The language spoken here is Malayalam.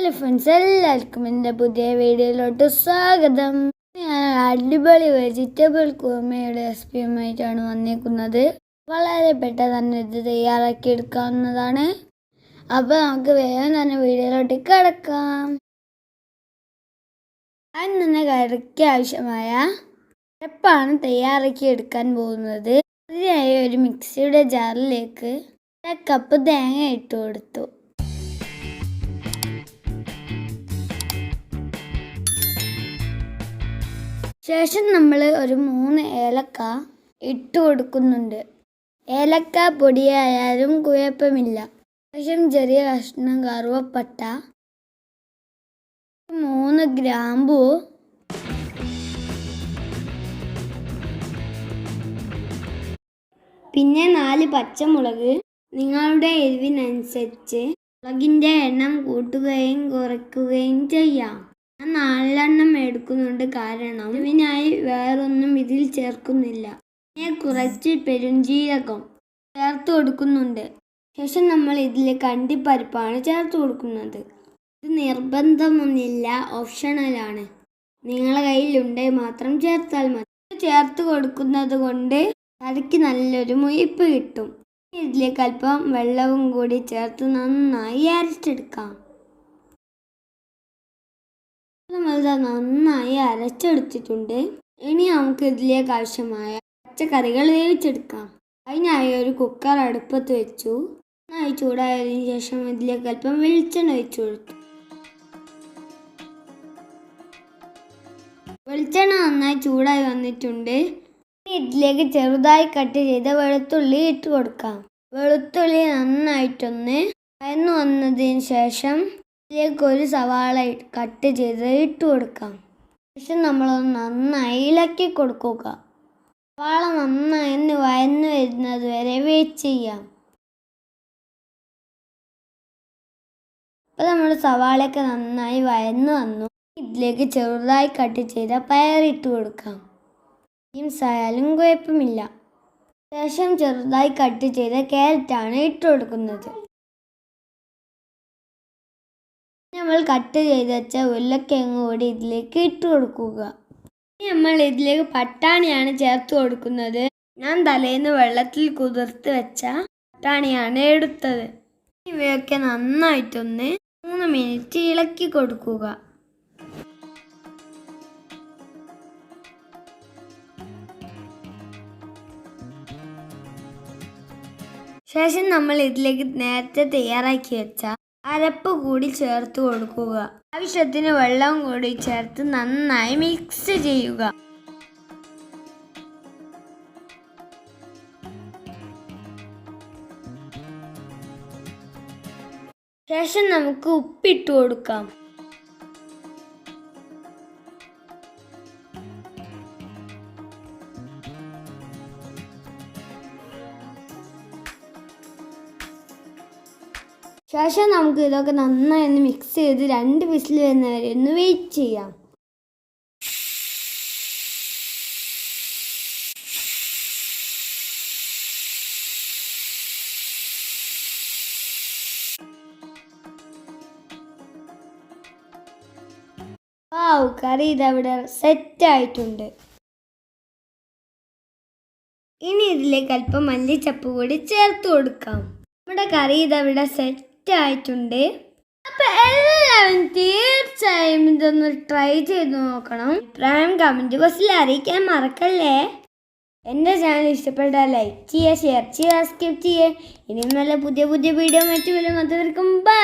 ഹലോ ഫ്രണ്ട്സ്, എല്ലാവർക്കും എൻ്റെ പുതിയ വീഡിയോയിലോട്ട് സ്വാഗതം. ഞാൻ അടിപൊളി വെജിറ്റബിൾ കുറുമയുടെ റെസിപ്പിയുമായിട്ടാണ് വന്നിരിക്കുന്നത്. വളരെ പെട്ടെന്ന് തന്നെ ഇത് തയ്യാറാക്കി എടുക്കാവുന്നതാണ്. അപ്പോൾ നമുക്ക് വേഗം തന്നെ വീഡിയോയിലോട്ട് കിടക്കാം. അതിന് തന്നെ കറിക്ക് ആവശ്യമായ അരപ്പാണ് തയ്യാറാക്കി എടുക്കാൻ പോകുന്നത്. അതിനായി ഒരു മിക്സിയുടെ ജാറിലേക്ക് 1 കപ്പ് തേങ്ങ ഇട്ട് കൊടുത്തു. ശേഷം നമ്മൾ ഒരു 3 ഏലക്ക ഇട്ട് കൊടുക്കുന്നുണ്ട്. ഏലക്ക പൊടിയായാലും കുഴപ്പമില്ല. ശേഷം ചെറിയ കഷ്ണം കറുവപ്പട്ട, 3 ഗ്രാമ്പൂ, പിന്നെ 4 പച്ചമുളക്. നിങ്ങളുടെ എരിവിനനുസരിച്ച് മുളകിൻ്റെ എണ്ണം കൂട്ടുകയും കുറയ്ക്കുകയും ചെയ്യാം. ഞാൻ 4 എണ്ണം എടുക്കുന്നുണ്ട്, കാരണം ഇതിനായി വേറൊന്നും ഇതിൽ ചേർക്കുന്നില്ല. പിന്നെ കുറച്ച് പെരുംജീരകം ചേർത്ത് കൊടുക്കുന്നുണ്ട്. ശേഷം നമ്മൾ ഇതിൽ കണ്ടിപ്പരിപ്പാണ് ചേർത്ത് കൊടുക്കുന്നത്. ഇത് നിർബന്ധമൊന്നുമില്ല, ഓപ്ഷണലാണ്. നിങ്ങളുടെ കയ്യിലുണ്ടെങ്കിൽ മാത്രം ചേർത്താൽ മതി. ചേർത്ത് കൊടുക്കുന്നത് കൊണ്ട് കറിക്ക് നല്ലൊരു മുയിപ്പ് കിട്ടും. ഇതിലേക്ക് അല്പം വെള്ളവും കൂടി ചേർത്ത് നന്നായി അരച്ചെടുക്കാം. നമ്മൾ നന്നായി അരച്ചെടുത്തിട്ടുണ്ട്. ഇനി നമുക്ക് ഇതിലേക്ക് ആവശ്യമായ പച്ചക്കറികൾ വേവിച്ചെടുക്കാം. അതിനായി ഒരു കുക്കർ അടുപ്പത്ത് വെച്ചു. നന്നായി ചൂടായതിനു ശേഷം ഇതിലേക്ക് അല്പം വെളിച്ചെണ്ണ ഒഴിച്ചു കൊടുത്തു. വെളിച്ചെണ്ണ നന്നായി ചൂടായി വന്നിട്ടുണ്ട്. ഇനി ഇതിലേക്ക് ചെറുതായി കട്ട് ചെയ്ത വെളുത്തുള്ളി ഇട്ട് കൊടുക്കാം. വെളുത്തുള്ളി നന്നായിട്ടൊന്ന് വഴന്നു വന്നതിന് ശേഷം ഇതിലേക്ക് ഒരു സവാള കട്ട് ചെയ്ത് ഇട്ട് കൊടുക്കാം. ശേഷം നമ്മളൊന്ന് നന്നായി ഇളക്കി കൊടുക്കുക. സവാള നന്നായി വഴന്നു വരുന്നത് വരെ വെയിറ്റ് ചെയ്യാം. അപ്പോൾ നമ്മുടെ സവാളയൊക്കെ നന്നായി വഴന്നു വന്നു. ഇതിലേക്ക് ചെറുതായി കട്ട് ചെയ്ത പയറിട്ട് കൊടുക്കാം. ബീൻസ് ആയാലും കുഴപ്പമില്ല. ശേഷം ചെറുതായി കട്ട് ചെയ്ത ക്യാരറ്റാണ് ഇട്ട് കൊടുക്കുന്നത്. നമ്മൾ കട്ട് ചെയ്ത് വെച്ച ഉരുളക്കിഴങ്ങ് കൂടി ഇതിലേക്ക് ഇട്ട് കൊടുക്കുക. നമ്മൾ ഇതിലേക്ക് പട്ടാണിയാണ് ചേർത്ത് കൊടുക്കുന്നത്. ഞാൻ തലേന്ന് വെള്ളത്തിൽ കുതിർത്ത് വെച്ച പട്ടാണിയാണ് എടുത്തത്. ഇവയൊക്കെ നന്നായിട്ടൊന്ന് 3 മിനിറ്റ് ഇളക്കി കൊടുക്കുക. ശേഷം നമ്മൾ ഇതിലേക്ക് നേരത്തെ തയ്യാറാക്കി വെച്ച അരപ്പ് കൂടി ചേർത്ത് കൊടുക്കുക. ആവശ്യത്തിന് വെള്ളം കൂടി ചേർത്ത് നന്നായി മിക്സ് ചെയ്യുക. ശേഷം നമുക്ക് ഉപ്പിട്ട് കൊടുക്കാം. ശേഷം നമുക്ക് ഇതൊക്കെ നന്നായി ഒന്ന് മിക്സ് ചെയ്ത് 2 വിസിൽ വരുന്നവരെ ഒന്ന് വെയിറ്റ് ചെയ്യാം. കറി ഇതവിടെ സെറ്റ് ആയിട്ടുണ്ട്. ഇനി ഇതിലേക്ക് അല്പം മല്ലിച്ചപ്പ് കൂടി ചേർത്ത് കൊടുക്കാം. നമ്മുടെ കറി ഇതവിടെ സെറ്റ് ആയിട്ടുണ്ട്. അപ്പോൾ എല്ലാവരും തീർച്ചയായും ഇതൊന്ന് ട്രൈ ചെയ്ത് നോക്കണം. അഭിപ്രായം കമൻറ്റ് ബോക്സിൽ അറിയിക്കാൻ മറക്കല്ലേ. എൻ്റെ ചാനൽ ഇഷ്ടപ്പെട്ടാൽ ലൈക്ക് ചെയ്യുക, ഷെയർ ചെയ്യുക, സബ്സ്ക്രൈബ് ചെയ്യുക. ഇനിയും നല്ല പുതിയ വീഡിയോ മറ്റു വരും. അതുവരെക്കും ബൈ.